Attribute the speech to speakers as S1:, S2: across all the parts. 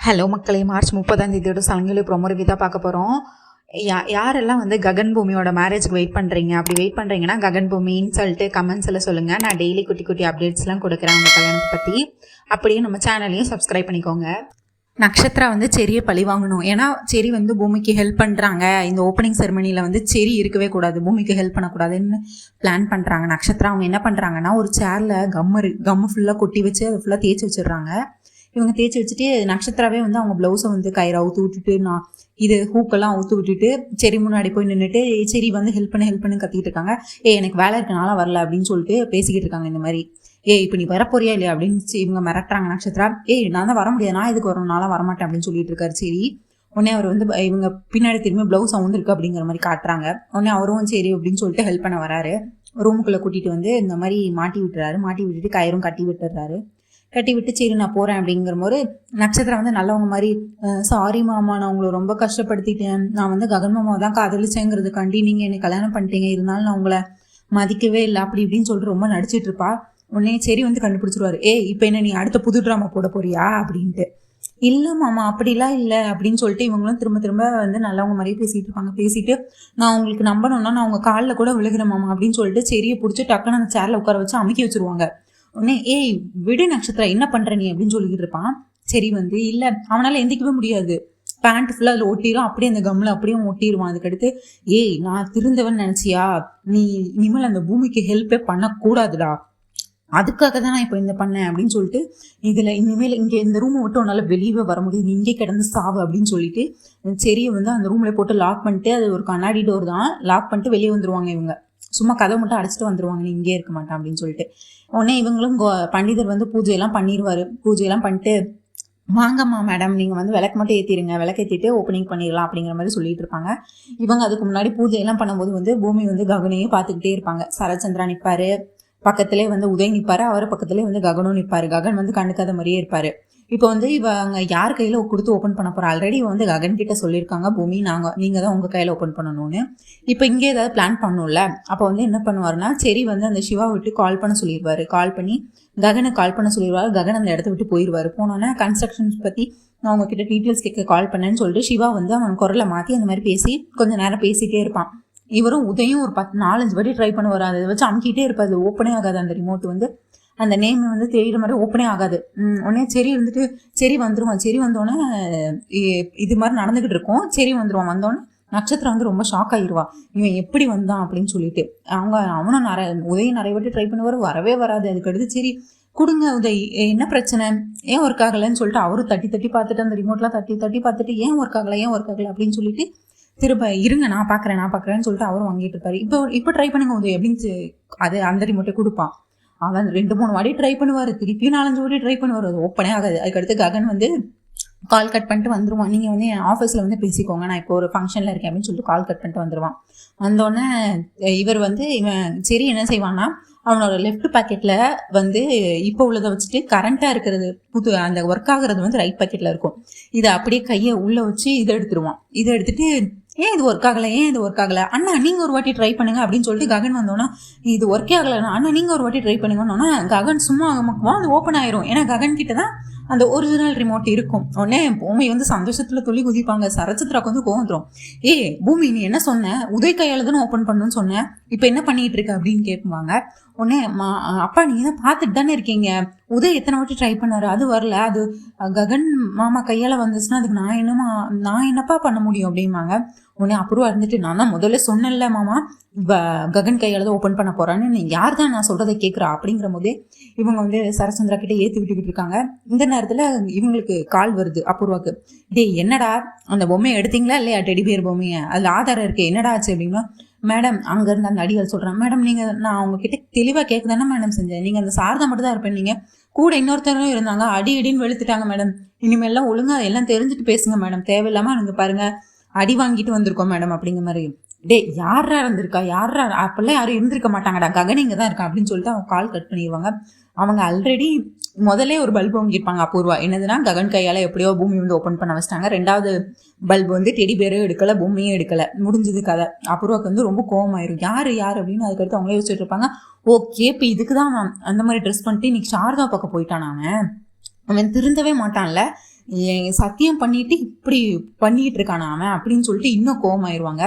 S1: Hello மக்களே, March 30 சலங்கலி promo review தான் பார்க்க போகிறோம். யாரெல்லாம் வந்து ககன் பூமியோட மேரேஜ்க்கு வெயிட் பண்ணுறீங்க, அப்படி வெயிட் பண்ணுறீங்கன்னா ககன் பூமின்னு சொல்லிட்டு கமெண்ட்ஸில் சொல்லுங்கள். நான் டெய்லி குட்டி குட்டி அப்டேட்ஸ்லாம் கொடுக்குறேன் அவங்க கல்யாணத்தை பற்றி. அப்படியே நம்ம சேனலையும் சப்ஸ்கிரைப் பண்ணிக்கோங்க. நக்ஷத்ரா வந்து செரியை பழி வாங்கணும். ஏன்னா செரி வந்து பூமிக்கு ஹெல்ப் பண்ணுறாங்க. இந்த ஓப்பனிங் செரமனியில் வந்து செரி இருக்கவே கூடாது, பூமிக்கு ஹெல்ப் பண்ணக்கூடாதுன்னு பிளான் பண்ணுறாங்க நக்ஷத்ரா. அவங்க என்ன பண்ணுறாங்கன்னா, ஒரு சேரில் கம்மு ஃபுல்லாக கொட்டி வச்சு அதை ஃபுல்லாக தேய்ச்சி வச்சிடுறாங்க. இவங்க தேய்ச்சி வச்சுட்டு நக்ஷத்ராவே வந்து அவங்க ப்ளவுஸை வந்து கயிறு அவுத்து விட்டுட்டு நான் இது ஹூக்கெல்லாம் அவுத்து விட்டுட்டு செரி முன்னாடி போய் நின்றுட்டு செரி வந்து ஹெல்ப் பண்ணு கத்திக்கிட்டு இருக்காங்க. எனக்கு வேலை இருக்கனால வரல அப்படின்னு சொல்லிட்டு பேசிக்கிட்டு இருக்காங்க. இந்த மாதிரி இப்போ நீ வரப்போறியா இல்லையா அப்படின்னு இவங்க மிரட்டுறாங்க நக்ஷத்ரா. நான் தான் வர முடியாது, நான் இதுக்கு வரணும்னால வரமாட்டேன் அப்படின்னு சொல்லிட்டு இருக்காரு சரி. உடனே அவர் வந்து இவங்க பின்னாடி திரும்பி ப்ளவுஸ் அவுந்துருக்கு அப்படிங்கிற மாதிரி காட்டுறாங்க. உடனே அவரும் சரி அப்படின்னு சொல்லிட்டு ஹெல்ப் பண்ண வராரு. ரூமுக்குள்ளே கூட்டிகிட்டு வந்து இந்த மாதிரி மாட்டி விட்டுட்டு கயிறும் கட்டி விட்டுறாரு. கட்டி விட்டு சரி நான் போகிறேன் அப்படிங்கிற போது நட்சத்திரம் வந்து நல்லவங்க மாதிரி, சாரி மாமா, நான் உங்களை ரொம்ப கஷ்டப்படுத்திட்டேன், நான் வந்து ககன் மாமாவை தான் காதலிச்சேங்கிறதுக்காண்டி நீங்கள் என்னை கல்யாணம் பண்ணிட்டீங்க, இருந்தாலும் நான் உங்களை மதிக்கவே இல்லை அப்படி இப்படின்னு சொல்லிட்டு ரொம்ப நடிச்சிட்டு இருப்பா. உடனே சரி வந்து கண்டுபிடிச்சிருவாரு. இப்போ என்ன நீ அடுத்த புது ட்ராமா போட போறியா அப்படின்ட்டு. இல்லை மாமா அப்படிலாம் இல்லை அப்படின்னு சொல்லிட்டு இவங்களும் திரும்ப வந்து நல்லவங்க மாதிரியே பேசிகிட்டு இருப்பாங்க. பேசிட்டு நான் உங்களுக்கு நம்பணும்னா நான் உங்கள் காலில் கூட விழுகிறேன் மாமா அப்படின்னு சொல்லிட்டு சரியை பிடிச்சி டக்குன்னு அந்த சேரில் உட்கார வச்சு அமுக்கி வச்சுருவாங்க. உடனே விடு நட்சத்திரம், என்ன பண்ற நீ அப்படின்னு சொல்லிக்கிட்டு இருப்பான். சரி வந்து இல்லை, அவனால எந்திக்கவே முடியாது, பேண்ட் ஃபுல்லாக அதில் ஒட்டிடும், அப்படியே அந்த கம்மில் அப்படியே ஒட்டிடுவான். அதுக்கடுத்து நான் திருந்தவன் நினச்சியா, நீ இனிமேல் அந்த பூமிக்கு ஹெல்ப்பே பண்ணக்கூடாதுடா, அதுக்காக தான் நான் இப்போ இந்த பண்ணேன் அப்படின்னு சொல்லிட்டு இதில் இனிமேல் இங்கே இந்த ரூமை விட்டு உன்னால் வெளியே வர முடியும், நீ இங்கே கிடந்து சாவு அப்படின்னு சொல்லிட்டு சரியை வந்து அந்த ரூமில் போட்டு லாக் பண்ணிட்டு, அது ஒரு கண்ணாடி டோர் தான், லாக் பண்ணிட்டு வெளியே வந்துடுவாங்க. இவங்க சும்மா கதை மட்டும் அடைச்சிட்டு வந்துடுவாங்க, நீ இங்கே இருக்க மாட்டான் அப்படின்னு சொல்லிட்டு. உடனே இவங்களும் பண்டிதர் வந்து பூஜையெல்லாம் பண்ணிடுவார். பூஜையெல்லாம் பண்ணிட்டு வாங்கம்மா மேடம், நீங்கள் வந்து விளக்கு மட்டும் ஏற்றிடுங்க, விளக்கு ஏற்றிட்டு ஓப்பனிங் பண்ணிடலாம் அப்படிங்கிற மாதிரி சொல்லிட்டு இருப்பாங்க. இவங்க அதுக்கு முன்னாடி பூஜையெல்லாம் பண்ணும்போது வந்து பூமி வந்து ககனையும் பார்த்துக்கிட்டே இருப்பாங்க. சரச்சந்திரா நிற்பார், பக்கத்திலே வந்து உதய் நிற்பார், அவர் பக்கத்துலேயே வந்து ககனும் நிற்பார். ககன் வந்து கண்டுக்காத மாதிரியே இருப்பார். இப்போ வந்து இவங்க யார் கையில் கொடுத்து ஓப்பன் பண்ண போகிறா, ஆல்ரெடி வந்து ககன் கிட்ட சொல்லியிருக்காங்க பூமி, நீங்கள் தான் உங்கள் கையில் ஓப்பன் பண்ணணும்னு. இப்போ இங்கே ஏதாவது பிளான் பண்ணணும்ல, அப்போ வந்து என்ன பண்ணுவார்னா, சரி வந்து அந்த சிவா விட்டு கால் பண்ண சொல்லிடுவார். கால் பண்ணி ககனை கால் பண்ண சொல்லிடுவார். ககன் அந்த இடத்த விட்டு போயிடுவார். போனோன்னா கன்ஸ்ட்ரக்ஷன்ஸ் பற்றி நான் உங்ககிட்ட டீட்டெயில்ஸ் கேட்க கால் பண்ணேன்னு சொல்லிட்டு சிவா வந்து அவன் குரலை மாற்றி அந்த மாதிரி பேசி கொஞ்சம் நேரம் பேசிகிட்டே இருப்பான். இவரும் உதயும் ஒரு 4-5 வாட்டி ட்ரை பண்ணுவார். அதை வச்சு அமுக்கிட்டே இருப்பார். அது ஓப்பனே ஆகாது, அந்த ரிமோட் வந்து அந்த நேம் வந்து தெரிகிற மாதிரி ஓப்பனே ஆகாது. உடனே சரி இருந்துட்டு சரி வந்துடுவான். சரி வந்தோடனே இது மாதிரி நடந்துக்கிட்டு இருக்கும். சரி வந்துடுவான். வந்தோடனே நட்சத்திரம் வந்து ரொம்ப ஷாக் ஆகிடுவா, இவன் எப்படி வந்தான் அப்படின்னு சொல்லிட்டு. அவனும் உதயம் நிறைய வாட்டி ட்ரை பண்ணுவார், வரவே வராது. அதுக்கடுத்து சரி கொடுங்க உதய், என்ன பிரச்சனை, ஏன் ஒர்க் ஆகலைன்னு சொல்லிட்டு அவரும் தட்டி பார்த்துட்டு அந்த ரிமோட்லாம் தட்டி பார்த்துட்டு ஏன் ஒர்க் ஆகலை அப்படின்னு சொல்லிட்டு திரும்ப இருங்க நான் பார்க்குறேன்னு சொல்லிட்டு அவரும் வாங்கிட்டு இருப்பாரு. இப்போ ட்ரை பண்ணுங்க உதய் அப்படின்னு அது அந்த ரிமோட்டை கொடுப்பான். அவன் 2-3 வாட்டி ட்ரை பண்ணுவார், திருப்பியும் 4-5 வாட்டி ட்ரை பண்ணுவார், அது ஓப்பனே ஆகாது. அதுக்கடுத்து ககன் வந்து கால் கட் பண்ணிட்டு வந்துடுவான். நீங்கள் வந்து என் ஆஃபீஸில் வந்து பேசிக்கோங்க, நான் இப்போ ஒரு ஃபங்க்ஷனில் இருக்கேன் அப்படின்னு சொல்லிட்டு கால் கட் பண்ணிட்டு வந்துடுவான். வந்தோடனே இவர் வந்து இவன் சரி என்ன செய்வான்னா, அவனோட லெஃப்ட் பாக்கெட்டில் வந்து இப்போ உள்ளதை வச்சுட்டு கரண்ட்டாக இருக்கிறது அந்த ஒர்க் ஆகுறது வந்து ரைட் பாக்கெட்டில் இருக்கும். இதை அப்படியே கையை உள்ளே வச்சு இதை எடுத்துருவான். இதை எடுத்துட்டு இது ஒர்க் ஆகலை அண்ணா நீங்கள் ஒரு வாட்டி ட்ரை பண்ணுங்க அப்படின்னு சொல்லிட்டு ககன் வந்தோன்னா இது ஒர்க்கே ஆகலைண்ணா, அண்ணா நீங்கள் ஒரு வாட்டி ட்ரை பண்ணுங்கன்னா ககன் சும்மா அது ஓப்பன் ஆயிரும். ஏன்னா ககன் கிட்ட தான் அந்த ஒரிஜினல் ரிமோட் இருக்கும். உடனே பூமி வந்து சந்தோஷத்தில் துள்ளி குதிப்பாங்க. சரச்சந்திராக்கு வந்து கோவம் வந்துடும். பூமி நீ என்ன சொன்ன, உதய் கையால் தானே ஓப்பன் பண்ணணும்னு சொன்னேன், இப்போ என்ன பண்ணிட்டு இருக்க அப்படின்னு கேட்பாங்க. உடனே அப்பா நீங்கள் தான் பார்த்துட்டு தானே இருக்கீங்க, உதய் எத்தனை வாட்டி ட்ரை பண்ணாரு, அது வரல, அது ககன் மாமா கையால் வந்துச்சுன்னா அதுக்கு நான் என்னப்பா பண்ண முடியும் அப்படிம்பாங்க. உடனே அப்புறம் இருந்துட்டு நான் தான் முதல்ல சொன்னேன்ல மாமா, ககன் கையால் தான் ஓப்பன் பண்ண போறான்னு, நீ யார் தான் நான் சொல்றதை கேட்குறா அப்படிங்கிற போதே இவங்க வந்து சரச்சந்திரா கிட்ட ஏற்றி விட்டுக்கிட்டு இருக்காங்க. இந்த நேரத்தில் இவங்களுக்கு கால் வருது அபூர்வாக்கு. என்னடா அந்த பொம்மையை எடுத்தீங்களா இல்லையா, டெடிபியர் பொம்மையை, அதில் ஆதாரம் இருக்கு, என்னடா ஆச்சு அப்படின்னா, மேடம் அங்கேருந்து அந்த அடிகள் சொல்கிறேன், மேடம் நான் அவங்கக்கிட்ட தெளிவாக கேட்க தானே மேடம் செஞ்சேன், நீங்கள் அந்த சாரதா மட்டும் தான் இருப்பேன், நீங்கள் கூட இன்னொருத்தரும் இருந்தாங்க, அடின்னு வெளுத்துட்டாங்க மேடம், இனிமேல்லாம் ஒழுங்காக எல்லாம் தெரிஞ்சுட்டு பேசுங்க மேடம், தேவையில்லாமல் நீங்கள் பாருங்கள் அடி வாங்கிட்டு வந்திருக்கோம் மேடம் அப்படிங்கிற மாதிரி. யாரா இருந்திருக்கா, அப்பெல்லாம் யாரும் இருந்திருக்க மாட்டாங்கடா, ககன் இங்கே தான் இருக்கா அப்படின்னு சொல்லிட்டு அவங்க கால் கட் பண்ணிடுவாங்க. அவங்க ஆல்ரெடி முதலே ஒரு பல்பு வாங்கியிருப்பாங்க அபூர்வா, என்னதுன்னா ககன் கையால் எப்படியோ பூமி வந்து ஓப்பன் பண்ண வச்சிட்டாங்க. 2வது பல்பு வந்து டெடி பேரும் எடுக்கலை, பூமியும் எடுக்கலை, முடிஞ்சது கதை. அபூர்வாக்கு வந்து ரொம்ப கோவமாயிரும், யார் அப்படின்னு. அதுக்கடுத்து அவங்களே வச்சுட்டு இருப்பாங்க. ஓகே இப்போ இதுக்கு தான் அந்த மாதிரி ட்ரெஸ் பண்ணிட்டு இன்னைக்கு சாரதா பார்க்க போயிட்டான், அவன் திருந்தவே மாட்டான்ல, சத்தியம் பண்ணிட்டு இப்படி பண்ணிட்டு இருக்கானா அவன் அப்படின்னு சொல்லிட்டு இன்னும் கோவமாயிருவாங்க.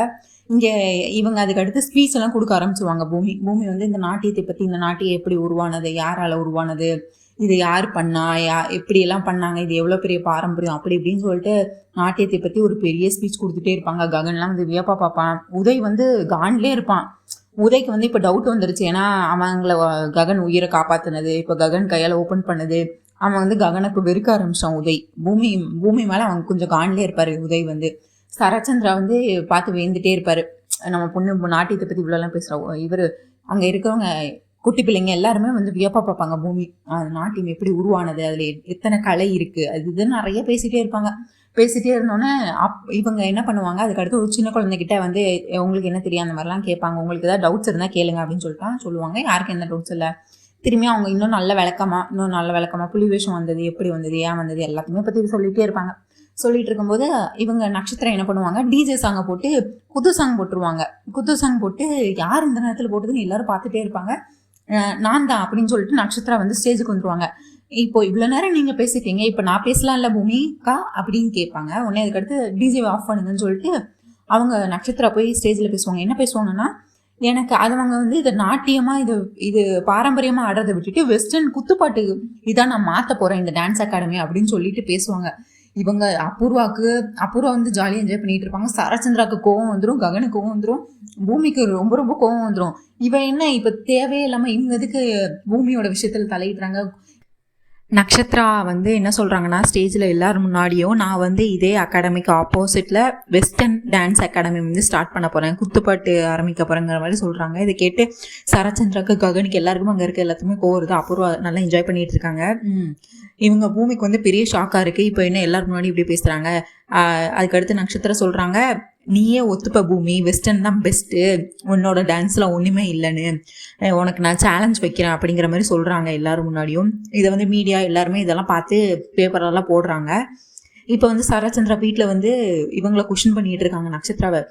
S1: இங்கே இவங்க அதுக்கு அடுத்து ஸ்பீச் எல்லாம் கொடுக்க ஆரம்பிச்சிருவாங்க. பூமி வந்து இந்த நாட்டியத்தை பற்றி, இந்த நாட்டியம் எப்படி உருவானது, யாரால உருவானது, இது யார் பண்ணா, எப்படி எல்லாம் பண்ணாங்க, இது எவ்வளோ பெரிய பாரம்பரியம், அப்படி இப்படின்னு சொல்லிட்டு நாட்டியத்தை பற்றி ஒரு பெரிய ஸ்பீச் கொடுத்துட்டே இருப்பாங்க. ககன்லாம் வந்து வியப்பா பார்ப்பான். உதய் வந்து கான்லே இருப்பான். உதய்க்கு வந்து இப்போ டவுட் வந்துருச்சு. ஏன்னா அவங்கள ககன் உயிரை காப்பாற்றினது, இப்போ ககன் கையால் ஓப்பன் பண்ணது, அவன் வந்து ககனுக்கு வெறுக்க ஆரம்பிச்சான். உதய் பூமி மேலே அவன் கொஞ்சம் கான்லே இருப்பார். உதய் வந்து சரச்சந்திரா வந்து பார்த்து வேந்துட்டே இருப்பார். நம்ம பொண்ணு நாட்டியத்தை பற்றி இவ்வளோலாம் பேசுகிறோம். இவர் அங்கே இருக்கிறவங்க குட்டி பிள்ளைங்க எல்லாருமே வந்து வியப்பா பார்ப்பாங்க. நாட்டியம் எப்படி உருவானது, அதில் எத்தனை கலை இருக்குது, அது இதுன்னு நிறைய பேசிகிட்டே இருப்பாங்க. பேசிகிட்டே இருந்தோன்னே இவங்க என்ன பண்ணுவாங்க, அதுக்கடுத்து ஒரு சின்ன குழந்தைகிட்ட வந்து உங்களுக்கு என்ன தெரியும் அந்த மாதிரிலாம் கேட்பாங்க. உங்களுக்கு ஏதாவது டவுட்ஸ் இருந்தால் கேளுங்க அப்படின்னு சொல்லுவாங்க. யாருக்கு எந்த டவுட்ஸ் இல்லை. திரும்பியும் அவங்க இன்னும் நல்ல விளக்கமாக புலி வேஷம் வந்தது, எப்படி வந்தது, ஏன் வந்தது, எல்லாத்தையுமே பற்றி சொல்லிகிட்டே இருப்பாங்க. சொல்லிட்டு இருக்கும்போது இவங்க நட்சத்திரம் என்ன பண்ணுவாங்க, டிஜே சாங்கை போட்டு குத்து சாங் போட்டுருவாங்க. குத்து சாங் போட்டு யார் இந்த நேரத்தில் போட்டதுன்னு எல்லாரும் பார்த்துட்டே இருப்பாங்க. நான் தான் அப்படின்னு சொல்லிட்டு நட்சத்திரம் வந்து ஸ்டேஜுக்கு வந்துருவாங்க. இப்போ இவ்வளோ நேரம் நீங்கள் பேசிட்டீங்க, இப்போ நான் பேசலாம் இல்லை பூமிக்கா அப்படின்னு கேட்பாங்க. உடனே அதுக்கடுத்து டிஜே ஆஃப் பண்ணுங்கன்னு சொல்லிட்டு அவங்க நட்சத்திரம் போய் ஸ்டேஜில் பேசுவாங்க. என்ன பேசுவாங்கன்னா, எனக்கு அவங்க வந்து இது நாட்டியமாக இது பாரம்பரியமாக ஆடுறதை விட்டுட்டு வெஸ்டர்ன் குத்துப்பாட்டு இதான் நான் மாற்ற போகிறேன் இந்த டான்ஸ் அகாடமி அப்படின்னு சொல்லிட்டு பேசுவாங்க. இவங்க அபூர்வா வந்து ஜாலியாக என்ஜாய் பண்ணிட்டு இருப்பாங்க. சரச்சந்திராவுக்கு கோவம் வந்துடும், ககனுக்கு கோவம் வந்துடும், பூமிக்கு ரொம்ப ரொம்ப கோவம் வந்துடும். இவன் என்ன இப்போ தேவையே இல்லாமல் இவங்க எதுக்கு பூமியோட விஷயத்தில் தலையிடுறாங்க. நக்ஷத்ரா வந்து என்ன சொல்கிறாங்கன்னா, ஸ்டேஜில் எல்லோரும் முன்னாடியும் நான் வந்து இதே அகாடமிக்கு ஆப்போசிட்டில் வெஸ்டர்ன் டான்ஸ் அகாடமி வந்து ஸ்டார்ட் பண்ண போகிறேன், குத்துப்பாட்டு ஆரம்பிக்க போகிறேங்கிற மாதிரி சொல்கிறாங்க. இதை கேட்டு சரச்சந்திராவுக்கு ககனுக்கு எல்லாருக்கும் அங்கே இருக்க எல்லாத்துக்குமே கோவருது. அபூர்வா நல்லா என்ஜாய் பண்ணிகிட்டு இருக்காங்க. இவங்க பூமிக்கு வந்து பெரிய ஷாக்காக இருக்குது. இப்போ என்ன எல்லாரும் முன்னாடி இப்படி பேசுகிறாங்க. அதுக்கடுத்து நட்சத்திரம் சொல்கிறாங்க, நீயே ஒத்துப்ப பூமி, வெஸ்டர்ன் தான் பெஸ்ட்டு, உன்னோட டான்ஸில் ஒன்றுமே இல்லைன்னு, உனக்கு நான் சேலஞ்ச் வைக்கிறேன் அப்படிங்கிற மாதிரி சொல்கிறாங்க எல்லாரும் முன்னாடியும். இதை வந்து மீடியா எல்லாருமே இதெல்லாம் பார்த்து பேப்பரெல்லாம் போடுறாங்க. இப்போ வந்து சரச்சந்திரா வீட்டில் வந்து இவங்கள கொஷின் பண்ணிட்டு இருக்காங்க நட்சத்திராவை.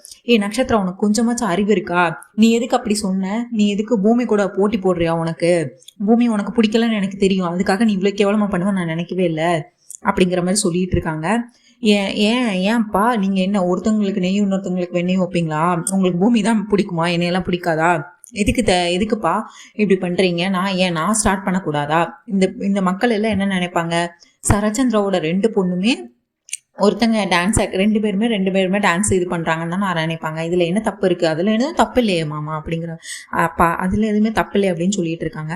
S1: நட்சத்திரம், உனக்கு கொஞ்சமாச்சும் அறிவு இருக்கா? நீ எதுக்கு அப்படி சொன்ன? நீ எதுக்கு பூமி கூட போட்டி போடுறியா? பூமி உனக்கு பிடிக்கலன்னு எனக்கு தெரியும், அதுக்காக நீ இவ்வளோ கேவலமாக பண்ணுவேன் நான் நினைக்கவே இல்லை அப்படிங்கிற மாதிரி சொல்லிட்டு இருக்காங்க. ஏன்ப்பா நீங்கள் என்ன ஒருத்தவங்களுக்கு நெய்யும் இன்னொருத்தவங்களுக்கு வெண்ணையும் வைப்பீங்களா? உங்களுக்கு பூமி தான் பிடிக்குமா, என்னையெல்லாம் பிடிக்காதா? எதுக்குப்பா இப்படி பண்ணுறீங்க? நான் ஸ்டார்ட் பண்ணக்கூடாதா? இந்த மக்கள் எல்லாம் என்ன நினைப்பாங்க, சரச்சந்திராவோட 2 பொண்ணுமே ஒருத்தங்க ரெண்டு பேருமே டான்ஸ் இது பண்ணுறாங்கன்னு தான் நான் நினைப்பாங்க. இதில் என்ன தப்பு இருக்குது? அதில் எதுவும் தப்பு இல்லையே மாமா அப்படிங்கிற அப்பா, அதில் எதுவுமே தப்பு இல்லை அப்படின்னு சொல்லிட்டு இருக்காங்க.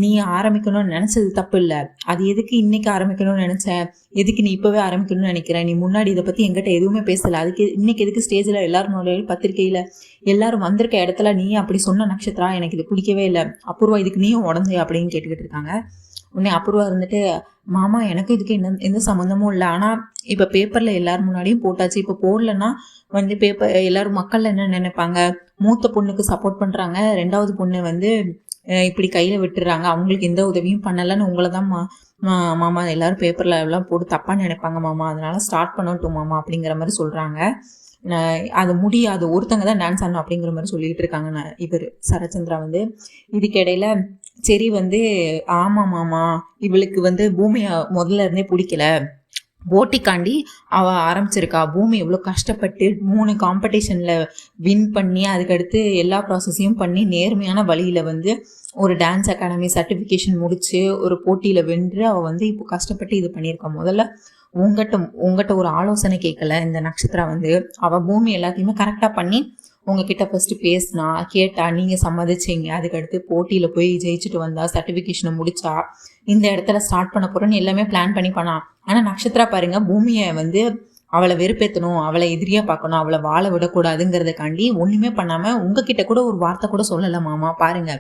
S1: நீ ஆரம்பிக்கணும்னு நினச்சது தப்பு இல்லை, அது எதுக்கு இன்னைக்கு ஆரம்பிக்கணும்னு நினச்சேன், எதுக்கு நீ இப்போவே ஆரம்பிக்கணும்னு நினைக்கிறேன்? நீ முன்னாடி இதை பற்றி எங்கிட்ட எதுவுமே பேசலை, அதுக்கு இன்னைக்கு எதுக்கு ஸ்டேஜில் எல்லாரும் பத்திரிக்கையில் எல்லாரும் வந்திருக்க இடத்துல நீ அப்படி சொன்ன நட்சத்திரா, எனக்கு இது பிடிக்கவே இல்லை, அபூர்வா இதுக்கு நீயும் உடஞ்சே அப்படின்னு கேட்டுக்கிட்டு இருக்காங்க. உடனே அபூர்வா இருந்துட்டு, மாமா எனக்கு இதுக்கு எந்த சம்மந்தமும் இல்லை, ஆனால் இப்போ பேப்பரில் எல்லாரும் முன்னாடியும் போட்டாச்சு, இப்போ போடலன்னா வந்து எல்லாரும் மக்கள் என்ன நினைப்பாங்க, மூத்த பொண்ணுக்கு சப்போர்ட் பண்ணுறாங்க, 2வது பொண்ணு வந்து இப்படி கையில் விட்டுறாங்க, அவங்களுக்கு எந்த உதவியும் பண்ணலைன்னு உங்களை தான் மாமா எல்லாரும் பேப்பரில் எல்லாம் போட்டு தப்பாக நினைப்பாங்க மாமா, அதனால ஸ்டார்ட் பண்ணட்டும் மாமா அப்படிங்கிற மாதிரி சொல்கிறாங்க. அது முடியாது, ஒருத்தங்க தான் டான்ஸ் ஆடணும் அப்படிங்கிற மாதிரி சொல்லிட்டு இருக்காங்க இவர் சரச்சந்திரா வந்து. இதுக்கிடையில சரி வந்து, ஆமாம் மாமா, இவளுக்கு வந்து பூமியை முதல்ல இருந்தே பிடிக்கல, போட்டிக்காண்டி அவள் ஆரம்பிச்சிருக்கா, பூமி எவ்வளோ கஷ்டப்பட்டு 3 காம்படிஷனில் வின் பண்ணி அதுக்கடுத்து எல்லா ப்ராசஸையும் பண்ணி நேர்மையான வழியில் வந்து ஒரு டான்ஸ் அகாடமி சர்டிஃபிகேஷன் முடித்து ஒரு போட்டியில் வென்று அவள் வந்து இப்போ கஷ்டப்பட்டு இது பண்ணியிருக்கா. முதல்ல உங்ககிட்ட ஒரு ஆலோசனை கேட்கல இந்த நட்சத்திரா வந்து, அவள் பூமி எல்லாத்தையுமே கரெக்டாக பண்ணி உங்ககிட்ட ஃபஸ்ட்டு பேசினா கேட்டா, நீங்கள் சம்மதிச்சிங்க, அதுக்கடுத்து போட்டியில் போய் ஜெயிச்சுட்டு வந்தா, சர்டிஃபிகேஷனை முடிச்சா, இந்த இடத்துல ஸ்டார்ட் பண்ண போகிறோன்னு எல்லாமே பிளான் பண்ணி பண்ணான். ஆனால் நட்சத்திரா பாருங்க, பூமியை வந்து அவளை வெறுப்பேற்றணும், அவளை எதிரியாக பார்க்கணும், அவளை வாழ விடக்கூடாதுங்கிறதுக்காண்டி ஒன்றுமே பண்ணாமல் உங்ககிட்ட கூட ஒரு வார்த்தை கூட சொல்லலை மாமா, பாருங்க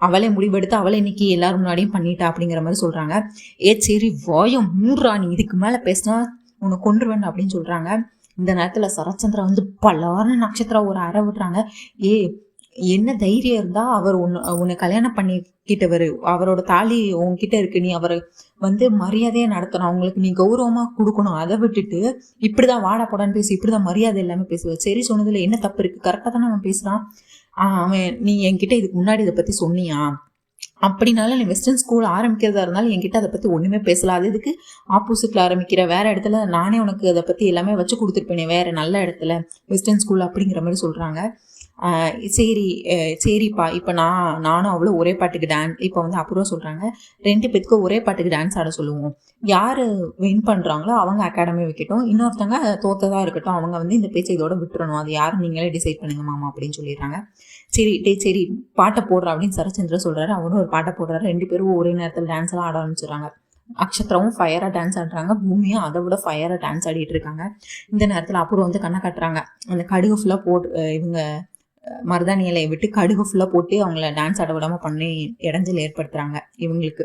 S1: அவளே முடிவெடுத்து அவளை இன்னைக்கு எல்லாரும் முன்னாடியும் பண்ணிட்டா அப்படிங்கிற மாதிரி சொல்கிறாங்க. சரி வாயம் மூடுறா, நீ இதுக்கு மேலே பேசினா உன்னை கொன்றுவேன் அப்படின்னு சொல்கிறாங்க. இந்த நேரத்தில் சரச்சந்திரா வந்து பலான நட்சத்திரா ஒரு அறை விடுறாங்க. என்ன தைரியம் இருந்தால் அவர் உன்னை கல்யாணம் பண்ணிக்கிட்டவர், அவரோட தாலி உன்கிட்ட இருக்கு, நீ அவரை வந்து மரியாதையை நடத்தணும், அவங்களுக்கு நீ கௌரவமாக கொடுக்கணும், அதை விட்டுட்டு இப்படிதான் வாடா போடான்னு பேசி இப்படிதான் மரியாதை எல்லாமே பேசுவேன். சரி சொன்னதில் என்ன தப்பு இருக்குது, கரெக்டாக தானே அவன் பேசுகிறான். அவன் நீ என்கிட்ட இதுக்கு முன்னாடி இதை பற்றி சொன்னியா,
S2: அப்படினால நீ வெஸ்டர்ன் ஸ்கூல் ஆரம்பிக்கிறதா இருந்தாலும் என்கிட்ட அதை பற்றி ஒன்றுமே பேசலாம். அது இதுக்கு ஆப்போசிட்டில் ஆரம்பிக்கிற வேறு இடத்துல நானே உனக்கு அதை பற்றி எல்லாமே வச்சு கொடுத்துருப்பேனே வேறு நல்ல இடத்துல வெஸ்டர்ன் ஸ்கூல் அப்படிங்கிற மாதிரி சொல்கிறாங்க. சரிப்பா இப்போ நானும் அவ்வளோ ஒரே பாட்டுக்கு டான்ஸ் இப்போ வந்து அப்புறம் சொல்கிறாங்க 2 பேத்துக்கும் ஒரே பாட்டுக்கு டான்ஸ் ஆட சொல்லுவோம். யார் வின் பண்ணுறாங்களோ அவங்க அகாடமி வைக்கட்டும், இன்னொருத்தவங்க தோத்ததாக இருக்கட்டும், அவங்க வந்து இந்த பேச்சை இதோட விட்டுறணும். அது யாரும் நீங்களே டிசைட் பண்ணுங்க மாமா அப்படின்னு சொல்லிடுறாங்க. சரி பாட்டை போடுறா அப்படின்னு சரச்சந்திர சொல்கிறாரு. அவரும் ஒரு பாட்டை போடுறாரு. 2 பேரும் ஒரே நேரத்தில் டான்ஸ் எல்லாம் ஆட ஆரம்பிச்சிடுறாங்க. நக்ஷத்ராவும் ஃபயராக டான்ஸ் ஆடுறாங்க, பூமியும் அதை விட ஃபயராக டான்ஸ் ஆடிட்டு இருக்காங்க. இந்த நேரத்தில் அப்புறம் வந்து கண்ணை காட்டுறாங்க. அந்த கடுகு ஃபுல்லாக போட்டு இவங்க மருதாணி இலையை விட்டு கடுகு ஃபுல்லாக போட்டு அவங்கள டான்ஸ் ஆட விடாமல் பண்ணி இடைஞ்சல் ஏற்படுத்துகிறாங்க இவங்களுக்கு,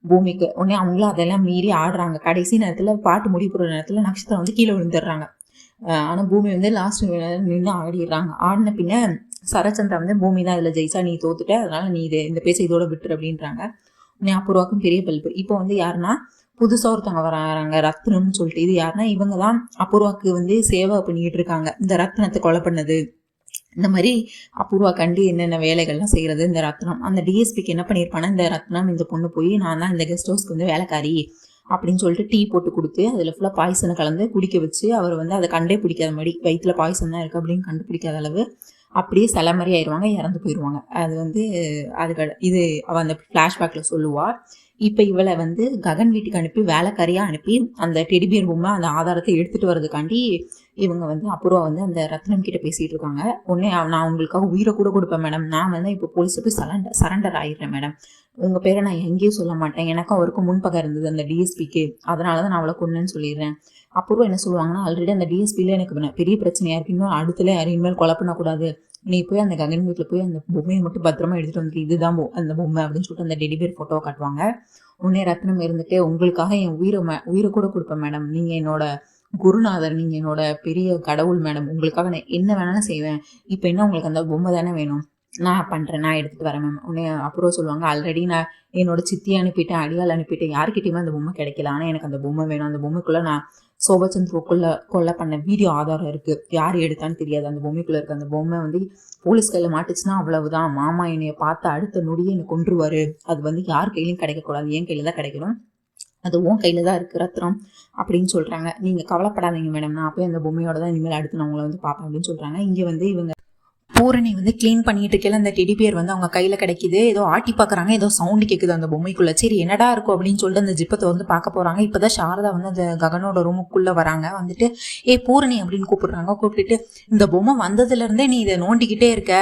S2: பூமிக்கு. உடனே அவங்களும் அதெல்லாம் மீறி ஆடுறாங்க. கடைசி நேரத்தில் பாட்டு முடிப்புற நேரத்தில் நட்சத்திரம் வந்து கீழே விழுந்துடுறாங்க. ஆனால் பூமி வந்து லாஸ்ட் நின்று ஆடிடுறாங்க. ஆடின பின்ன சரச்சந்திரா வந்து பூமி தான் இதில் ஜெயிச்சா, நீ தோத்துட்ட, அதனால நீ இந்த பேச்சை இதோட விட்டுரு அப்படின்றாங்க. உடனே அப்புறவாக்கும் பெரிய பல்பு. இப்போ வந்து யாருன்னா புதுசாக ஒருத்தவங்க வராங்க, ரத்னம்னு சொல்லிட்டு. இது யாருன்னா இவங்க தான் அபூர்வாக்கு வந்து சேவை பண்ணிக்கிட்டு இருக்காங்க. இந்த ரத்னத்தை கொலை பண்ணது, இந்த மாதிரி அபூர்வா கண்டு என்னென்ன வேலைகள்லாம் செய்கிறது இந்த ரத்னம். அந்த டிஎஸ்பிக்கு என்ன பண்ணியிருப்பானா, இந்த ரத்னம் இந்த பொண்ணு போய் நான் தான் இந்த கெஸ்ட் ஹவுஸ்க்கு வந்து வேலைக்காரி அப்படின்னு சொல்லிட்டு டீ போட்டு கொடுத்து அதில் ஃபுல்லாக பாய்சனை கலந்து குடிக்க வச்சு அவர் வந்து அதை கண்டே பிடிக்காத மாதிரி, வயிற்றுல பாய்சன் தான் இருக்குது அப்படின்னு கண்டுபிடிக்காத அளவு அப்படியே சில மாதிரி ஆயிடுவாங்க, இறந்து போயிடுவாங்க. அது வந்து இது அவள் அந்த ஃப்ளாஷ்பேக்கில் சொல்லுவாள். இப்போ இவளை வந்து ககன் வீட்டுக்கு அனுப்பி வேலைக்காரியாக அனுப்பி அந்த டெடிபியர் பொம்மை அந்த ஆதாரத்தை எடுத்துகிட்டு வர்றதுக்காண்டி இவங்க வந்து அபூர்வா வந்து அந்த ரத்னம் கிட்ட பேசிகிட்டு இருக்காங்க. உடனே நான் உங்களுக்காக உயிரை கூட கொடுப்பேன் மேடம், நான் வந்து இப்போ போலீஸை போய் சரண்டர் ஆகிடுறேன் மேடம், உங்கள் பேரை நான் எங்கேயும் சொல்ல மாட்டேன், எனக்கும் அவருக்கும் முன்பகை இருந்தது அந்த டிஎஸ்பிக்கு, அதனால தான் நான் அவளை கொன்னேன்னு சொல்லிடுறேன். அபூர்வா என்ன சொல்லுவாங்கன்னா, ஆல்ரெடி அந்த டிஎஸ்பியில் எனக்கு பெரிய பிரச்சனையாக இருக்குது, இன்னும் அடுத்துல யாரும் இனிமேல் கொலை பண்ணக்கூடாது, நீ போய் அந்த ககன் வீட்டில் போய் அந்த பொம்மையை மட்டும் பத்திரமா எடுத்துகிட்டு வந்துட்டு இதுதான் அந்த பொம்மை அப்படின்னு சொல்லிட்டு அந்த டெடிபியர் ஃபோட்டோவை காட்டுவாங்க. உடனே ரத்னம் இருந்துட்டு, உங்களுக்காக என் உயிரை கூட கொடுப்பேன் மேடம், நீங்கள் என்னோட குருநாதர், நீங்கள் என்னோட பெரிய கடவுள் மேடம், உங்களுக்காக நான் என்ன வேணாலும் செய்வேன், இப்போ என்ன உங்களுக்கு அந்த பொம்மை தானே வேணும், நான் பண்ணுறேன், நான் எடுத்துகிட்டு வரேன் மேம். உடனே அப்புறம் சொல்லுவாங்க, ஆல்ரெடி நான் என்னோட சித்தியை அனுப்பிட்டேன், அடியால் அனுப்பிட்டேன், யாருக்கிட்டையுமே அந்த பொம்மை கிடைக்கல, ஆனால் எனக்கு அந்த பொம்மை வேணும், அந்த பொம்மைக்குள்ளே நான் சோபச்சந்திரக்குள்ளே கொலை பண்ண வீடியோ ஆதாரம் இருக்குது, யார் எடுத்தான்னு தெரியாது, அந்த பொம்மைக்குள்ளே இருக்குது, அந்த பொம்மை வந்து போலீஸ் கையில் மாட்டுச்சுன்னா அவ்வளவுதான், மாமா என்னைய பார்த்து அடுத்த நொடியே என்னை கொன்றுவார், அது வந்து யார் கையிலையும் கிடைக்கக்கூடாது, என் கையில் தான் கிடைக்கணும், அது உன் கையில் தான் இருக்குது ரத்னம் அப்படின்னு சொல்கிறாங்க. நீங்கள் கவலைப்படாதீங்க மேடம், நான் போய் அந்த பொம்மையோட தான் இனிமேல் அடுத்து நான் உங்களை வந்து பார்ப்பேன் அப்படின்னு சொல்கிறாங்க. இங்கே வந்து இவங்க பூரணி வந்து க்ளீன் பண்ணிட்டு இருக்கல அந்த டெடிபியர் வந்து அவங்க கையில் கிடைக்கிது, ஏதோ ஆட்டி பார்க்குறாங்க, ஏதோ சவுண்டு கேட்குது அந்த பொம்மைக்குள்ளே. சரி என்னடா இருக்கும் அப்படின்னு சொல்லிட்டு அந்த ஜிப்பத்தை வந்து பார்க்க போகிறாங்க. இப்போ தான் சாரதா வந்து அந்த ககனோட ரூமுக்குள்ளே வராங்க. வந்துட்டு பூரணி அப்படின்னு கூப்பிடுறாங்க. கூப்பிட்டுட்டு, இந்த பொம்மை வந்ததுலேருந்தே நீ இதை நோண்டிக்கிட்டே இருக்க,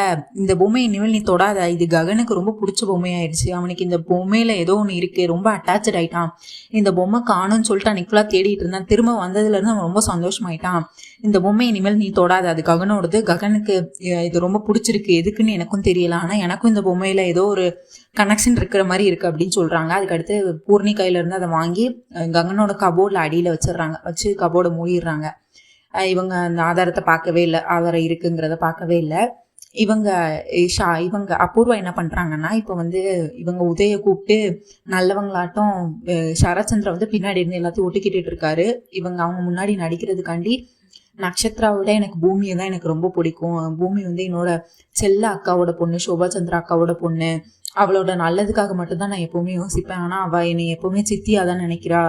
S2: இந்த பொம்மை இனிமேல் நீ தொடாத, இது ககனுக்கு ரொம்ப பிடிச்ச பொம்மையாயிடுச்சு, அவனுக்கு இந்த பொம்மையில் ஏதோ ஒன்று இருக்குது, ரொம்ப அட்டாச்சு ஆகிட்டான், இந்த பொம்மை காணும்னு சொல்லிட்டு அன்னைக்கு ஃபுல்லாக தேடிட்டு இருந்தான், திரும்ப வந்ததுலேருந்து அவன் ரொம்ப சந்தோஷமாயிட்டான், இந்த பொம்மை இனிமேல் நீ தொடாத, அது ககனோடது, ககனுக்கு இது ரொம்ப பிடிச்சிருக்கு, எதுக்குன்னு எனக்கும் தெரியல, ஆனால் எனக்கும் இந்த பொம்மையில் ஏதோ ஒரு கனெக்ஷன் இருக்கிற மாதிரி இருக்குது அப்படின்னு சொல்கிறாங்க. அதுக்கடுத்து பூர்ணி கையிலேருந்து அதை வாங்கி ககனோட கபோர்டில் அடியில் வச்சிடுறாங்க, வச்சு கபோர்டை மூடிடுறாங்க. இவங்க அந்த ஆதாரத்தை பார்க்கவே இல்லை, ஆதாரம் இருக்குங்கிறத பார்க்கவே இல்லை. இவங்க அபூர்வா என்ன பண்ணுறாங்கன்னா, இப்போ வந்து இவங்க உதய கூப்பிட்டு நல்லவங்களாட்டம் சரச்சந்திரா வந்து பின்னாடி இருந்து எல்லாத்தையும் ஒட்டிக்கிட்டு இருக்காரு. அவங்க முன்னாடி நடிக்கிறதுக்காண்டி, நட்சத்திராவோட எனக்கு பூமியை தான் எனக்கு ரொம்ப பிடிக்கும், பூமி வந்து என்னோட செல்ல அக்காவோட பொண்ணு, சோபாச்சந்திரா அக்காவோட பொண்ணு, அவளோட நல்லதுக்காக மட்டும்தான் நான் எப்போவுமே யோசிப்பேன், ஆனால் அவள் என்னை எப்போவுமே சித்தியாக தான் நினைக்கிறா,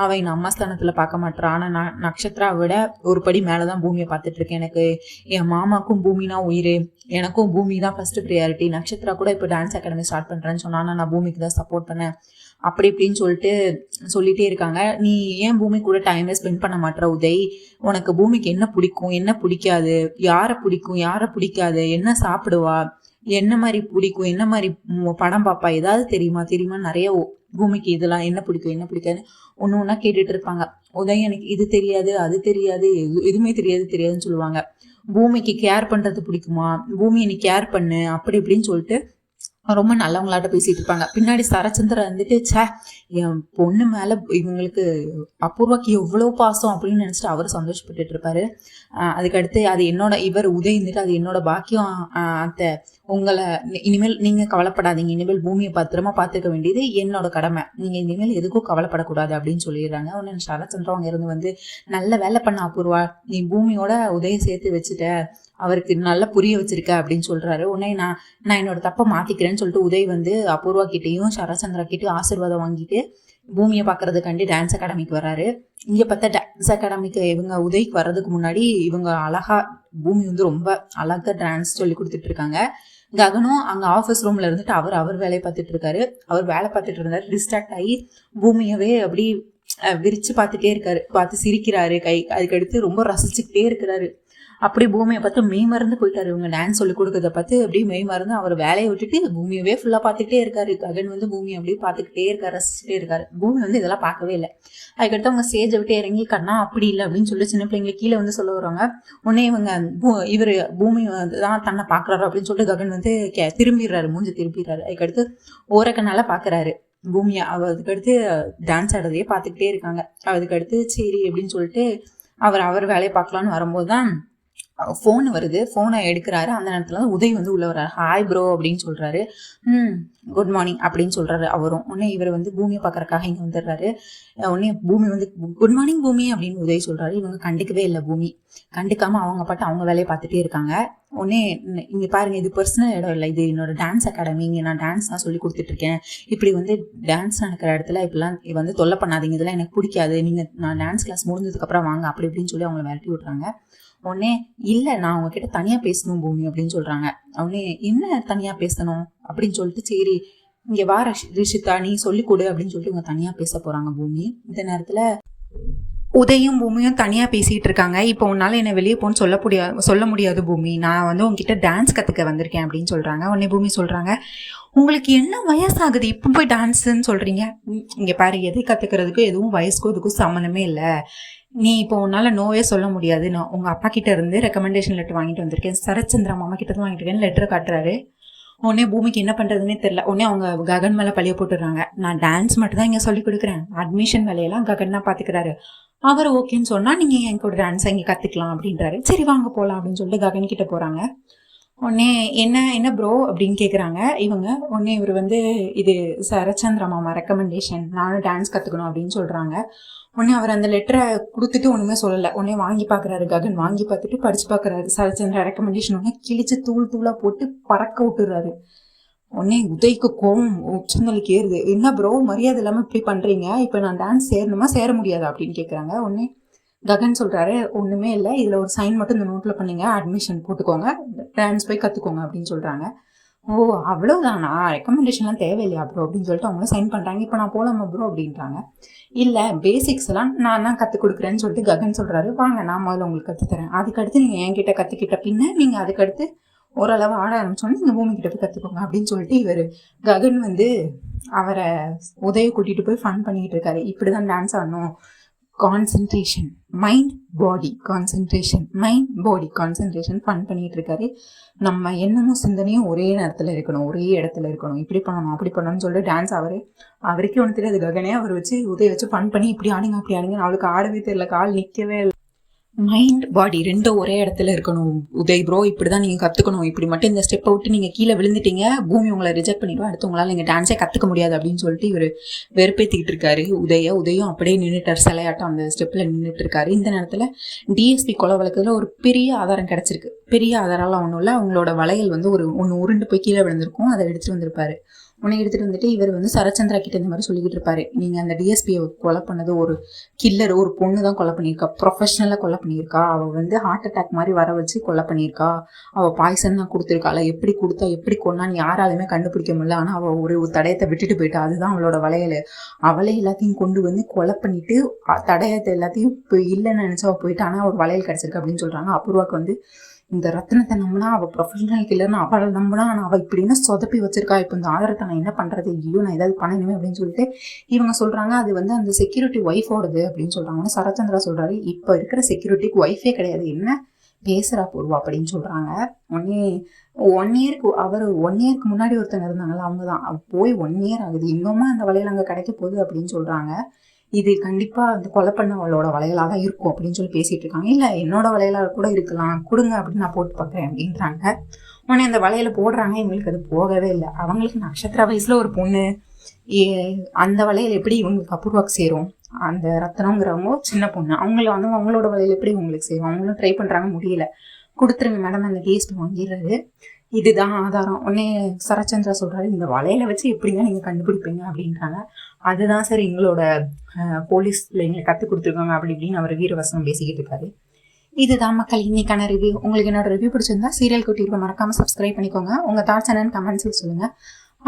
S2: அவள் என்னை அம்மாஸ்தானத்தில் பார்க்க மாட்டா, ஆனால் நட்சத்திராவை விட ஒரு படி மேலே தான் பூமியை பார்த்துட்ருக்கேன், எனக்கு என் மாமாவுக்கும் பூமினா உயிர், எனக்கும் பூமி தான் ஃபஸ்ட்டு ப்ரியாரிட்டி, நட்சத்திரா கூட இப்போ டான்ஸ் அகாடமி ஸ்டார்ட் பண்ணுறேன்னு சொன்னால் நான் பூமிக்கு தான் சப்போர்ட் பண்ணேன் அப்படி இப்படின்னு சொல்லிட்டே இருக்காங்க. நீ ஏன் பூமி கூட டைமே ஸ்பெண்ட் பண்ண மாட்டேற உதய், உனக்கு பூமிக்கு என்ன பிடிக்கும் என்ன பிடிக்காது, யாரை பிடிக்கும் யாரை பிடிக்காது, என்ன சாப்பிடுவா, என்ன மாதிரி பிடிக்கும், என்ன மாதிரி படம் பார்ப்பா, ஏதாவது தெரியுமா நிறைய பூமிக்கு இதெல்லாம் என்ன பிடிக்கும் என்ன பிடிக்காது ஒன்று ஒன்றா கேட்டுட்டு இருப்பாங்க. உதய் எனக்கு இது தெரியாது அது தெரியாது எதுவுமே தெரியாதுன்னு சொல்லுவாங்க. பூமிக்கு கேர் பண்ணுறது பிடிக்குமா, பூமியை நீ கேர் பண்ணு அப்படி இப்படின்னு சொல்லிட்டு ரொம்ப நல்லவங்களாட்ட பேசிட்டு இருப்பாங்க. பின்னாடி சரச்சந்திரன் வந்துட்டு, என் பொண்ணு மேலே இவங்களுக்கு அபூர்வாக்கு எவ்வளோ பாசம் அப்படின்னு நினச்சிட்டு அவர் சந்தோஷப்பட்டுட்டு இருப்பாரு. அதுக்கடுத்து அது இவர் உதய் இருந்துட்டு, அது என்னோட பாக்கியம் அத்தை, உங்களை இனிமேல் நீங்கள் கவலைப்படாதீங்க, இனிமேல் பூமியை பத்திரமா பார்த்துக்க வேண்டியது என்னோட கடமை, நீங்கள் இனிமேல் எதுக்கும் கவலைப்படக்கூடாது அப்படின்னு சொல்லிடுறாங்க. உடனே சரத்சந்திரா அங்கே இருந்து வந்து நல்ல வேலை பண்ண அபூர்வா, நீ பூமியோட உதய சேர்த்து வச்சுட்ட, அவருக்கு நல்லா புரிய வச்சிருக்க அப்படின்னு சொல்றாரு. உடனே நான் என்னோட தப்பை மாத்திக்கிறேன்னு சொல்லிட்டு உதய் வந்து அபூர்வா கிட்டேயும் சரத்சந்திரா கிட்டேயும் ஆசீர்வாதம் வாங்கிட்டு பூமியை பார்க்கறதுக்காண்டி டான்ஸ் அகாடமிக்கு வர்றாரு. இங்கே பார்த்தா டான்ஸ் அகாடமிக்கு இவங்க உதய்க்கு வர்றதுக்கு முன்னாடி இவங்க அழகா பூமி வந்து ரொம்ப அழகா டான்ஸ் சொல்லி கொடுத்துட்டு இருக்காங்க. ககனும் அங்கே ஆஃபீஸ் ரூம்ல இருந்துட்டு அவர் வேலையை பார்த்துட்டு இருக்காரு. அவர் வேலை பார்த்துட்டு இருந்தாரு. டிஸ்ட்ராக்ட் ஆகி பூமியவே அப்படி விரிச்சு பார்த்துட்டே இருக்காரு. பார்த்து சிரிக்கிறாரு, அதுக்கடுத்து ரொம்ப ரசிச்சுக்கிட்டே இருக்கிறாரு. அப்படி பூமியை பார்த்து மெய் மறந்து போயிட்டாரு. இவங்க டான்ஸ் சொல்லி கொடுக்கறத பார்த்து அப்படியே மெய் மறந்து அவர் வேலையை விட்டுட்டு பூமியவே ஃபுல்லாக பார்த்துக்கிட்டே இருக்காரு. ககன் வந்து பூமியை அப்படியே பார்த்துக்கிட்டே இருக்காரு, ரசிச்சுட்டே இருக்காரு. பூமி வந்து இதெல்லாம் பார்க்கவே இல்லை. அதுக்கடுத்து அவங்க ஸ்டேஜை விட்டு இறங்கி கண்ணா அப்படி இல்லை அப்படின்னு சொல்லி சின்ன பிள்ளைங்களை கீழே வந்து சொல்ல வருவாங்க. உடனே இவங்க இவர் பூமி தான் தன்னை பார்க்குறாரு அப்படின்னு சொல்லிட்டு ககன் வந்து திரும்பிடுறாரு, மூஞ்சி திரும்பிடுறாரு. அதுக்கடுத்து ஓரக்கண்ணால பார்க்குறாரு பூமியை. அதுக்கடுத்து டான்ஸ் ஆடுறதையே பார்த்துக்கிட்டே இருக்காங்க. அதுக்கடுத்து சரி அப்படின்னு சொல்லிட்டு அவர் வேலையை பார்க்கலான்னு வரும்போது தான் ஃபோன் வருது. ஃபோனை எடுக்கிறாரு. அந்த நேரத்தில் வந்து உதய் வந்து உள்ள வர்றாரு. ஹாய் ப்ரோ அப்படின்னு சொல்கிறாரு. குட் மார்னிங் அப்படின்னு சொல்கிறாரு அவரும். உடனே இவர் வந்து பூமியை பார்க்கறக்காக இங்கே வந்துடுறாரு. உடனே பூமி வந்து குட் மார்னிங் பூமி அப்படின்னு உதய் சொல்கிறாரு. இவங்க கண்டுக்கவே இல்லை. பூமி கண்டுக்காமல் அவங்க பாட்டு அவங்க வேலையை பார்த்துட்டே இருக்காங்க. உடனே இங்கே பாருங்கள், இது பர்சனல் இடம் இல்லை, இது என்னோட டான்ஸ் அகாடமி, இங்கே நான் டான்ஸ் தான் சொல்லி கொடுத்துட்ருக்கேன். இப்படி வந்து டான்ஸ் நடக்கிற இடத்துல இப்படிலாம் வந்து தொல்லை பண்ணாதீங்க, இதெல்லாம் எனக்கு பிடிக்காது, நீங்கள் நான் டான்ஸ் கிளாஸ் முடிஞ்சதுக்கப்புறம் வாங்க அப்படி இப்படின்னு சொல்லி அவங்கள விரட்டி விட்றாங்க. உடனே இல்லை நான் அவங்கக்கிட்ட தனியாக பேசணும் பூமி அப்படின்னு சொல்கிறாங்க. உடனே என்ன தனியாக பேசணும் அப்படின்னு சொல்லிட்டு சரி இங்கே வா ரிஷிதா நீ சொல்லிக் கொடு அப்படின்னு சொல்லிட்டு இவங்க தனியாக பேச போகிறாங்க. பூமி இந்த நேரத்தில் உதயும் பூமியும் தனியாக பேசிகிட்டு இருக்காங்க. இப்போ உன்னால் என்னை வெளியே போன்னு சொல்ல முடியாது பூமி, நான் வந்து உங்ககிட்ட டான்ஸ் கற்றுக்க வந்திருக்கேன் அப்படின்னு சொல்கிறாங்க. உடனே பூமி சொல்கிறாங்க, உங்களுக்கு என்ன வயசாகுது இப்போ போய் டான்ஸுன்னு சொல்கிறீங்க? இங்கே பாரு, எதை கற்றுக்கிறதுக்கும் எதுவும் வயசுக்கும் இதுக்கும் சம்மந்தமே இல்லை. நீ இப்போ உன்னால் நோவே சொல்ல முடியாது. நான் உங்கள் அப்பா கிட்ட இருந்து ரெக்கமெண்டேஷன் லெட்டர் வாங்கிட்டு வந்திருக்கேன், சரத்சந்திரா மாமா கிட்ட தான் வாங்கிட்டு இருக்கேன் லெட்டர் காட்டுறாரு. உடனே பூமிக்கு என்ன பண்ணுறதுன்னே தெரில. உடனே அவங்க ககன் மேலே பழிய போட்டுடுறாங்க. நான் டான்ஸ் மட்டும் தான் இங்கே சொல்லிக் கொடுக்குறேன், அட்மிஷன் வேலையெல்லாம் ககன் தான் பார்த்துக்கிறாரு. அவர் ஓகேன்னு சொன்னால் நீங்கள் என் கூட டான்ஸை இங்கே கற்றுக்கலாம் அப்படின்றாரு. சரி வாங்க போகலாம் அப்படின்னு சொல்லிட்டு ககன் கிட்ட போகிறாங்க. உடனே என்ன ப்ரோ அப்படின்னு கேட்குறாங்க இவங்க. உடனே இவர் வந்து இது சரத்சந்திரா மாமா ரெக்கமெண்டேஷன், நானும் டான்ஸ் கற்றுக்கணும் அப்படின்னு சொல்கிறாங்க. உடனே அவர் அந்த லெட்டரை கொடுத்துட்டு ஒன்றுமே சொல்லலை. உடனே வாங்கி பார்க்குறாரு ககன். வாங்கி பார்த்துட்டு படித்து பார்க்குறாரு. சரத்சந்திரா ரெக்கமெண்டேஷன் உடனே கிழிச்சு தூளாக போட்டு பறக்க விட்டுறாரு. உடனே உதய்க்கு கோவம் உச்சந்தலுக்கு ஏறுது. என்ன ப்ரோ மரியாதை இல்லாமல் இப்படி பண்ணுறீங்க, இப்போ நான் டான்ஸ் சேரணுமா சேர முடியாதா அப்படின்னு கேட்குறாங்க. உடனே ககன் சொல்கிறாரு, ஒன்றுமே இல்லை, இதில் ஒரு சைன் மட்டும் இந்த நோட்டில் பண்ணிங்க, அட்மிஷன் போட்டுக்கோங்க, டான்ஸ் போய் கற்றுக்கோங்க அப்படின்னு சொல்கிறாங்க. ஓ அவ்வளோதானா, ரெக்கமெண்டேஷன்லாம் தேவையில்லையா ப்ரோ அப்படின்னு சொல்லிட்டு அவங்களும் சைன் பண்ணுறாங்க. இப்போ நான் போகலாமா ப்ரோ அப்படின்றாங்க. இல்லை பேசிக்ஸ் எல்லாம் நான் தான் கற்றுக் கொடுக்குறேன்னு சொல்லிட்டு ககன் சொல்கிறாரு. வாங்க நான் முதல்ல உங்களுக்கு கற்றுத்தரேன், அதுக்கடுத்து நீங்கள் என்கிட்ட கற்றுக்கிட்ட பின்ன நீங்கள் அதுக்கடுத்து ஓரளவு ஆட ஆரம்பிச்சோன்னே நீங்கள் பூமிக்கிட்ட போய் கற்றுக்கோங்க அப்படின்னு சொல்லிட்டு இவர் ககன் வந்து அவரை உதய கூட்டிகிட்டு போய் ஃபன் பண்ணிக்கிட்டு இருக்காரு. இப்படி தான் டான்ஸ் ஆடணும், கான்சன்ட்ரேஷன் மைண்ட் பாடி கான்சன்ட்ரேஷன், மைண்ட் பாடி கான்சன்ட்ரேஷன் ஃபன் பண்ணிகிட்டு இருக்காரு. நம்ம எண்ணமும் சிந்தனையும் ஒரே நேரத்தில் இருக்கணும், ஒரே இடத்துல இருக்கணும், இப்படி பண்ணணும் அப்படி பண்ணணும்னு சொல்லிட்டு டான்ஸ் அவருக்கே ஒன்று தெரியாது. ககனே அவர் வச்சு உதய வச்சு ஃபன் பண்ணி இப்படி ஆடுங்க அப்படி ஆடுங்க. அவளுக்கு ஆடவே தெரியல, கால் நிற்கவே இல்லை. மைண்ட் பாடி ரெண்டும் ஒரே இடத்துல இருக்கணும் உதய் ப்ரோ, இப்படி தான் நீங்கள் கற்றுக்கணும், இப்படி மட்டும் இந்த ஸ்டெப்பை விட்டு நீங்கள் கீழே விழுந்துட்டீங்க பூமி உங்களை ரிஜெக்ட் பண்ணிடுவோம், அடுத்து உங்களால் நீங்கள் டான்ஸே கற்றுக்க முடியாது அப்படின்னு சொல்லிட்டு இவர் வெறுப்பேற்றிக்கிட்டு இருக்காரு. உதயம் அப்படியே நின்றுட்டார், சிலையாட்டம் அந்த ஸ்டெப்பில் நின்றுட்டு இருக்காரு. இந்த நேரத்தில் டிஎஸ்பி கொலை வழக்கில் ஒரு பெரிய ஆதாரம் கிடச்சிருக்கு. பெரிய ஆதாரம்லாம் ஒன்றும் இல்லை, அவங்களோட வளையல் வந்து ஒன்று உருண்டு போய் கீழே விழுந்திருக்கும், அதை எடுத்துகிட்டு வந்திருப்பாரு. உன்னை எடுத்துகிட்டு வந்துட்டு இவர் வந்து சரத்சந்திரா கிட்ட இந்த மாதிரி சொல்லிக்கிட்டு இருப்பாரு, நீங்கள் அந்த டிஎஸ்பியை கொலை பண்ணது ஒரு கில்லர், ஒரு பொண்ணு தான் கொலை பண்ணியிருக்கா, ப்ரொஃபஷனலாக கொலை பண்ணியிருக்கா, அவள் வந்து ஹார்ட் அட்டாக் மாதிரி வர வச்சு கொலை பண்ணியிருக்கா, அவள் பாய்சன் தான் கொடுத்துருக்காள், எப்படி கொடுத்தா எப்படி கொண்டான்னு யாராலுமே கண்டுபிடிக்க முடியல, ஆனால் அவள் ஒரு தடயத்தை விட்டுட்டு போயிட்டா, அதுதான் அவளோட வளையல், அவளே எல்லாத்தையும் கொண்டு வந்து கொலை பண்ணிட்டு தடயத்தை எல்லாத்தையும் இப்போ இல்லைன்னு நினச்சா அவள் போயிட்டு, ஆனால் ஒரு வளையல் கிடச்சிருக்கு அப்படின்னு சொல்கிறாங்க. அபூர்வாக்கு வந்து இந்த ரத்னத்தை நம்பினா அவள் ப்ரொஃபஷனல் கில்லர்னு அவளை நம்பினா, ஆனால் அவள் இப்படின்னு சொதப்பி வச்சிருக்கா, இப்போ இந்த ஆதாரத்தை நான் என்ன பண்ணுறது, ஐயோ நான் ஏதாவது பண்ணணுமே அப்படின்னு சொல்லிட்டு இவங்க சொல்கிறாங்க. அது வந்து அந்த செக்யூரிட்டி ஒய்ஃபோடது அப்படின்னு சொல்கிறாங்க. சரத்சந்திரா சொல்கிறாரு, இப்போ இருக்கிற செக்யூரிட்டிக்கு ஒய்ஃபே கிடையாது, என்ன பேசுகிறா பூர்வா அப்படின்னு சொல்கிறாங்க. உடனே 1 இயருக்கு அவர் 1 இயருக்கு முன்னாடி ஒருத்தங்க இருந்தாங்களா, அவங்க தான் போய் 1 இயர் ஆகுது, இன்னுமா அந்த வலையில் அங்கே கிடைக்க போகுது அப்படின்னு சொல்கிறாங்க. இது கண்டிப்பாக அந்த கொலை பண்ணவளோட வளையலாக தான் இருக்கும் அப்படின்னு சொல்லி பேசிகிட்டு இருக்காங்க. இல்லை என்னோட வளையலாக கூட இருக்கலாம், கொடுங்க அப்படின்னு நான் போட்டு பார்க்குறேன் அப்படின்றாங்க. உடனே அந்த வளையல போடுறாங்க. இவங்களுக்கு அது போகவே இல்லை. அவங்களுக்கு நட்சத்திர வயசில் ஒரு பொண்ணு, அந்த வளையல் எப்படி இவங்களுக்கு அபூர்வாக்கு சேரும்? அந்த ரத்னங்கிறவங்க சின்ன பொண்ணு, அவங்களோட வளையல் எப்படி உங்களுக்கு சேரும்? அவங்களும் ட்ரை பண்ணுறாங்க, முடியல. கொடுத்துருங்க மேடம், அந்த கேஸ் வாங்கிடுறது. இதுதான் ஆதாரம். உடனே சரச்சந்திரா சொல்றாரு, இந்த வலையில வச்சு எப்படிங்க நீங்க கண்டுபிடிப்பீங்க அப்படின்றாங்க. அதுதான் சார் எங்களோட போலீஸ்ல எங்களுக்கு கற்றுக் கொடுத்துருக்காங்க அப்படி இப்படின்னு அவர் வீரவசனம் பேசிக்கிட்டு இருக்காரு. இதுதான் மக்கள் இன்னைக்கான ரிவ்யூ. உங்களுக்கு என்னோட ரிவ்யூ பிடிச்சிருந்தா சீரியல் குட்டிக்கு மறக்காம சப்ஸ்கிரைப் பண்ணிக்கோங்க. உங்க தாட்ஸ் என்னன்னு கமெண்ட்ஸில் சொல்லுங்க.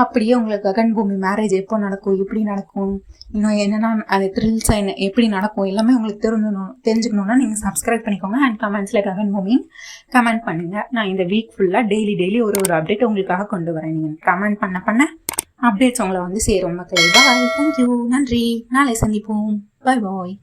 S2: அப்படியே உங்களுக்கு ககன் பூமி மேரேஜ் எப்போ நடக்கும், எப்படி நடக்கும், இன்னும் என்னென்னா அது த்ரில்ஸ் என்ன எப்படி நடக்கும் எல்லாமே உங்களுக்கு தெரிஞ்சுக்கணுன்னா நீங்கள் சப்ஸ்கிரைப் பண்ணிக்கோங்க. அண்ட் கமெண்ட்ஸில் ககன் பூமி கமெண்ட் பண்ணுங்கள். நான் இந்த வீக் ஃபுல்லாக டெய்லி ஒரு அப்டேட் உங்களுக்காக கொண்டு வரேன். நீங்கள் கமெண்ட் பண்ண அப்டேட்ஸ் உங்களை வந்து சேரும் மக்கள். பாய், தேங்க்யூ, நன்றி, நாளை சந்திப்போம். பாய் பாய்.